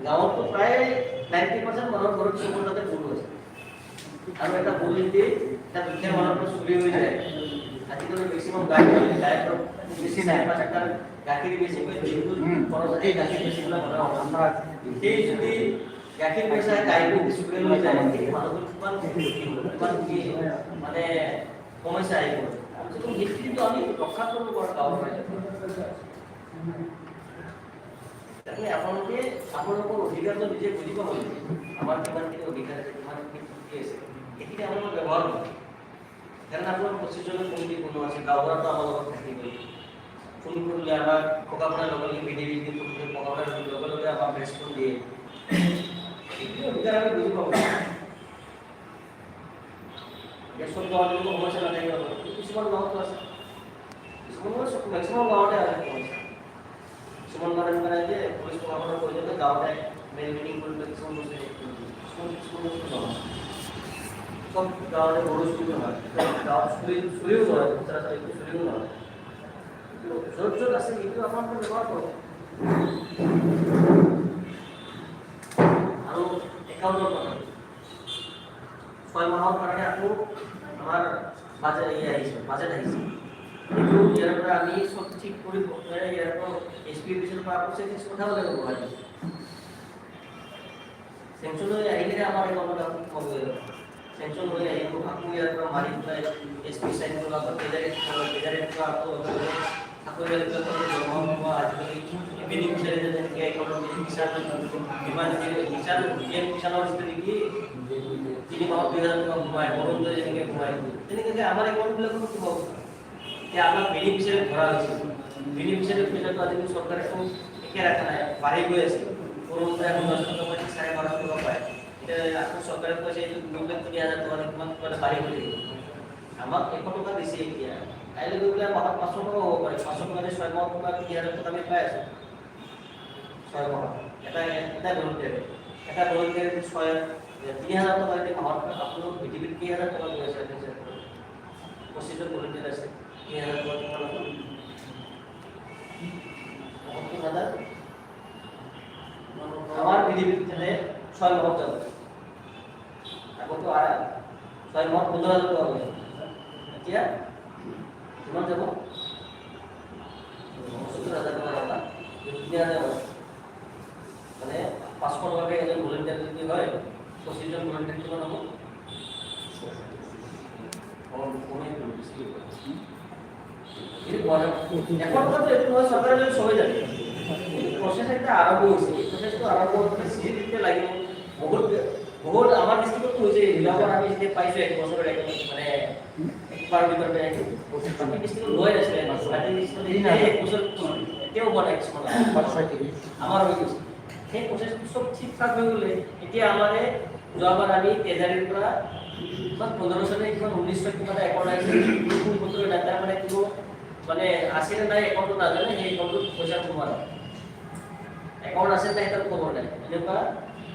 গাঁৱতো প্ৰায় 90% মানুহৰ ঘৰত চকুৰ তাতে গৰু আছে আৰু এটা গৰু যদি এটা দুখীয়া মানুহৰ পৰা চুৰি হৈ যায় আজিকালি মেক্সিমাম গাই গাইৰ বেছি নাই 5 গাখীৰ বেছি দিনটো খৰচ এই গাখীৰ বেছি পেলাই মানুহ সেই যদি গাখীৰ বেচা গাইটো চুৰি হৈ যায় সেই মানুহৰ কিমান কি মানে সমস্যা আহিব সেইখিনিতো আমি ৰক্ষা কৰিব পাৰোঁ গাঁৱৰ ৰাইজে তাকে আপোনালোকৰ অধিকাৰটো নিজে বুজিব লাগিব আমাৰ কিমানখিনি অধিকাৰ আছে কিমানখিনি কি আছে এইখিনি আপোনালোকে ব্যৱহাৰ কৰক কাৰণ আপোনাৰ 25জনৰ কমিটি কোনো আছে গাঁৱতো আমাৰ লগত থাকিবই ফোন কৰিলে আমাৰ ককাপৰা লগে বিডিবি ককাপৰা লগে আমাক ৰেছপন্স দিয়ে এইখিনি অধিকাৰ আমি বুজি পাব চব গাঁৱত সমস্যা নাথাকিব কিছুমান গাঁৱতো আছে কিছুমান মেক্সিমাম গাঁৱতে আছে সমস্যা কিছুমান মানে যে পুলিচ প্ৰশাসনৰ পৰ্যন্ত গাঁৱতে মেইন মিটিং কৰিবলৈ কিছুমান বস্তু নহয় সব গাঁৱতে গৰু চুৰি নহয় গাঁৱত চুৰিও নহয় চুৰিও নহয় য'ত য'ত আছে এইটো আপোনালোকে ব্যৱহাৰ কৰক আৰু একাউণ্টৰ কথা 6 মাহৰ কাৰণে আকৌ আমাৰ বাজেট আহিছে কিন্তু ইয়াৰ পৰা আমি সব ঠিক কৰি ইয়াৰ পৰা এছপি অফিচৰ পৰা আকৌ চেঞ্জ পঠাব লাগিব গুৱাহাটী চেঞ্চন হৈ আহিলে আমাৰ একাউণ্টত আকৌ কম হৈ যাব চেঞ্চন হৈ আহিব আকৌ ইয়াৰ পৰা মাৰি পেলাই এছপি চাইন কৰিব আকৌ কেজাৰেট পৰা আকৌ আজিকালি বেনিফিচিয়াৰী যেনেকৈ একাউণ্টত কিষাণৰ যিটো নেকি 3 মাহত 2000 টকা ঘুমাই অৰুণোদয় যেনেকৈ ঘুমাই তেনেকৈ আমাৰ একাউণ্টবিলাকতো কি হ'ব এতিয়া আমাৰ বেনিফিচিয়াৰী ধৰা হৈছে বেনিফিচিয়াৰী পইচাটো আজিকালি চৰকাৰে একে ৰাখা নাই বাঢ়ি গৈ আছে অৰুণোদয় এখন 10 টকা পাই 12.5 টকা পায় এতিয়া আকৌ চৰকাৰে কৈছে এইটো 2,30,000 টকা কিমান কিবা বাঢ়ি গৈ থাকিব আমাক 100 টকা দিছে এতিয়া কাইলৈ গৈ পেলাই মাহত 500 টকা হ'ব পাৰে 500 টকা 6 মাহত টকা 3,000 টকা আমি পাই আছো 6 মাহত এটা ভলণ্টিয়াৰ 3,000 টকা যদি মাহত আপোনালোক পৃথিৱীত 3,000 টকা লৈ আছে 25জন ভলণ্টিয়াৰ আছে 3,000 টকা আমার পৃথিবীর 6 মাহ যাব এখন তো 6 মাহ 15,000 টাকা হবে এতিয়া কিমান যাব 70,000 টাকা হবে 3,000 মানে 500 টাকা এজন ভলান্টিয়ার যদি হয় 25 জন ভলান্টিয়ার কিমান হবে এখন তো একটু সরকারের জন্য সবাই জানে প্রসেস একটা আরম্ভ হয়েছে এই প্রসেসটা আরম্ভ হতে সিরিজে লাগে বহুত আমার দৃষ্টিকোণ হয়েছে যখন আমি যে পাইছো এক বছরের এক মানে একবার ভিতরে আমি দৃষ্টিকোণ লয় আসলে সাথে দৃষ্টিকোণ এক বছর এটাও বড় এক সময় আমার হয়ে গেছে সেই প্রসেস সব ঠিকঠাক হয়ে গেলে এতিয়া আমারে যখন আমি তেজারির পৰা 15 সালে 1900 কিবা অ্যাকাউন্ট আছে কোন বছরের ডাটা মানে কোনো মানে আসে না অ্যাকাউন্ট না জানে এই অ্যাকাউন্ট পয়সা কমার অ্যাকাউন্ট আছে না এটা খবর নাই এনেকুৱা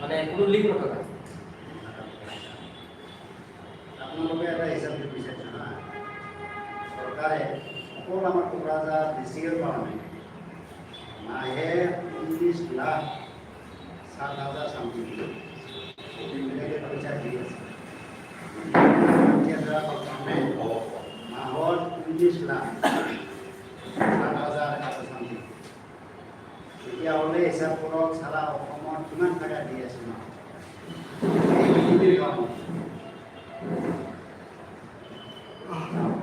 মানে কোনো লিংক নথকা আপোনালোকে এটা হিচাপ বিচাৰিছে না চৰকাৰে অকল আমাৰ কোকৰাঝাৰ ডিষ্ট্ৰিক্টৰ কাৰণে মাহে 19,07,000 সামথিং পইচা দি আছে মাহত 19,07,000 সামথিং তেতিয়াহ'লে হিচাপ কৰক চাৰা অসমত কিমান টকা দি আছে ন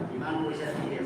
কিমান পইচা দি আছে